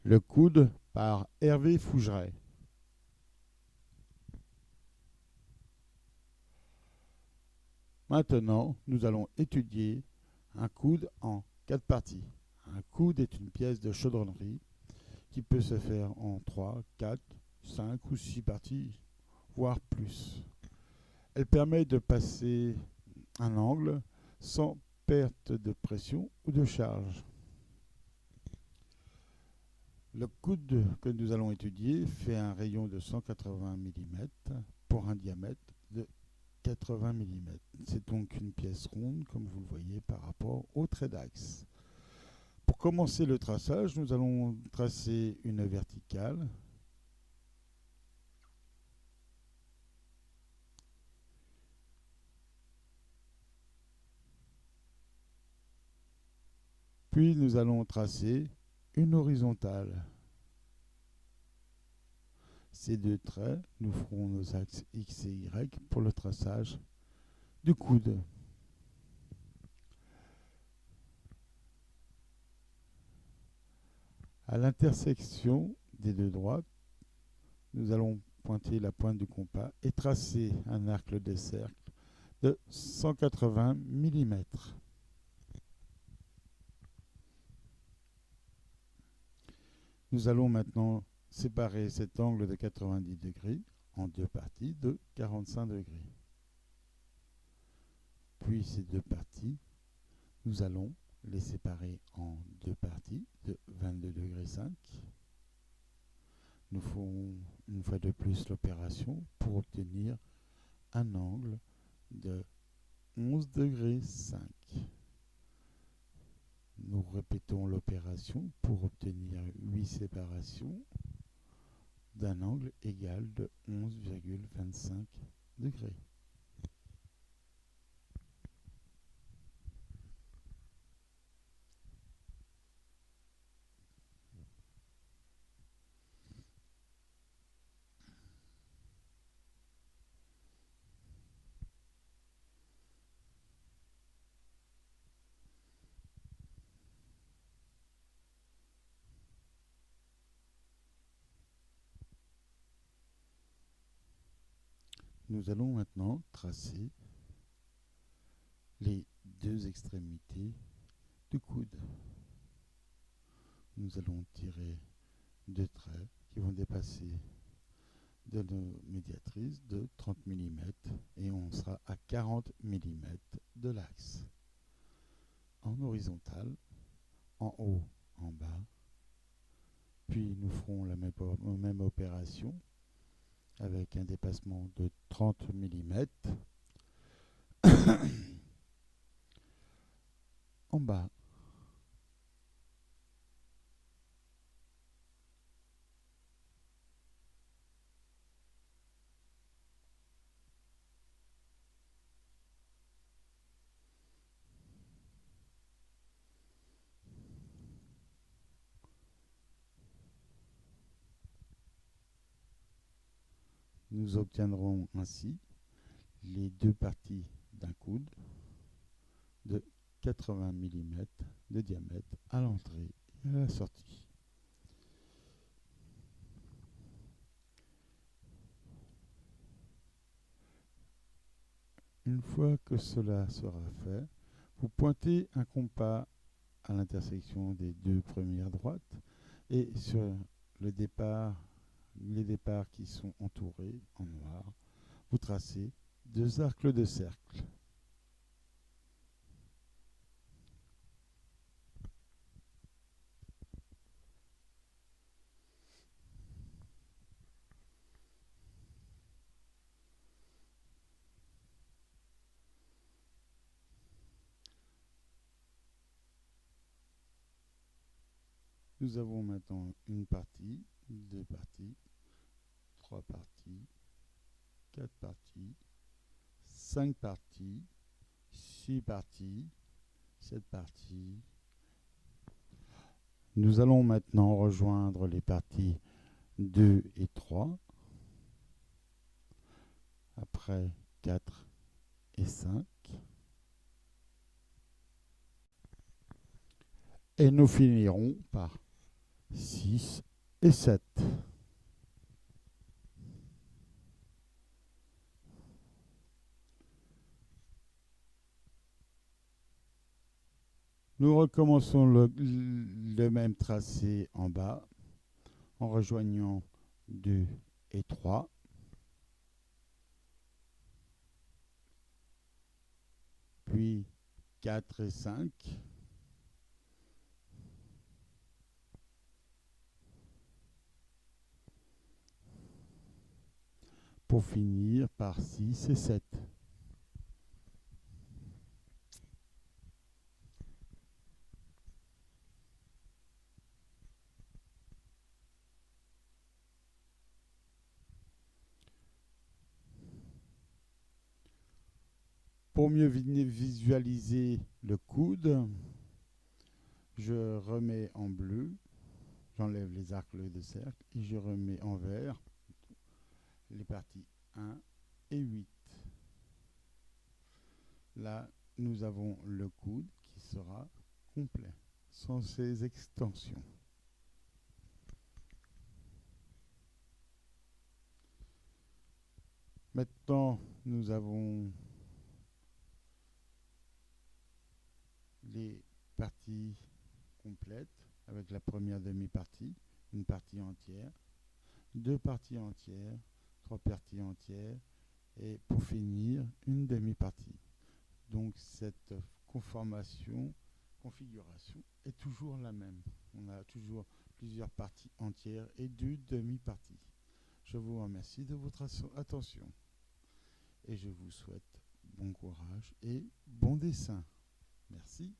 Le coude par Hervé Fougeret. Maintenant, nous allons étudier un coude en 4 parties. Un coude est une pièce de chaudronnerie qui peut se faire en 3, 4, 5 ou 6 parties, voire plus. Elle permet de passer un angle sans perte de pression ou de charge. Le coude que nous allons étudier fait un rayon de 180 mm pour un diamètre de 80 mm. C'est donc une pièce ronde, comme vous le voyez, par rapport au trait d'axe. Pour commencer le traçage, nous allons tracer une verticale. Puis nous allons tracer une horizontale. Ces deux traits, nous ferons nos axes X et Y pour le traçage du coude. À l'intersection des deux droites, nous allons pointer la pointe du compas et tracer un arc de cercle de 180 mm. Nous allons maintenant séparer cet angle de 90 degrés en deux parties de 45 degrés. Puis ces deux parties, nous allons les séparer en deux parties de 22 degrés 5. Nous ferons une fois de plus l'opération pour obtenir un angle de 11 degrés 5. Nous répétons l'opération pour obtenir 8 séparations d'un angle égal de 11,25 degrés. Nous allons maintenant tracer les deux extrémités du coude. Nous allons tirer deux traits qui vont dépasser de nos médiatrices de 30 mm et on sera à 40 mm de l'axe. En horizontal, en haut, en bas. Puis nous ferons la même opération avec un dépassement de 30 mm en bas. Nous obtiendrons ainsi les deux parties d'un coude de 80 mm de diamètre à l'entrée et à la sortie. Une fois que cela sera fait, vous pointez un compas à l'intersection des deux premières droites et sur les départs qui sont entourés en noir, vous tracez deux arcs de cercle. Nous avons maintenant une partie, deux parties, trois parties, quatre parties, 5 parties, 6 parties, 7 parties. Nous allons maintenant rejoindre les parties 2 et 3, après 4 et 5. Et nous finirons par 6 et 7. Nous recommençons le même tracé en bas en rejoignant 2 et 3. Puis 4 et 5. Pour finir par 6 et 7. Pour mieux visualiser le coude, je remets en bleu, j'enlève les arcs de cercle et je remets en vert les parties 1 et 8. Là, nous avons le coude qui sera complet, sans ses extensions. Maintenant, nous avons les parties complètes avec la première demi-partie, une partie entière, deux parties entières, trois parties entières et pour finir, une demi-partie. Donc cette configuration est toujours la même. On a toujours plusieurs parties entières et deux demi-parties. Je vous remercie de votre attention et je vous souhaite bon courage et bon dessin. Merci.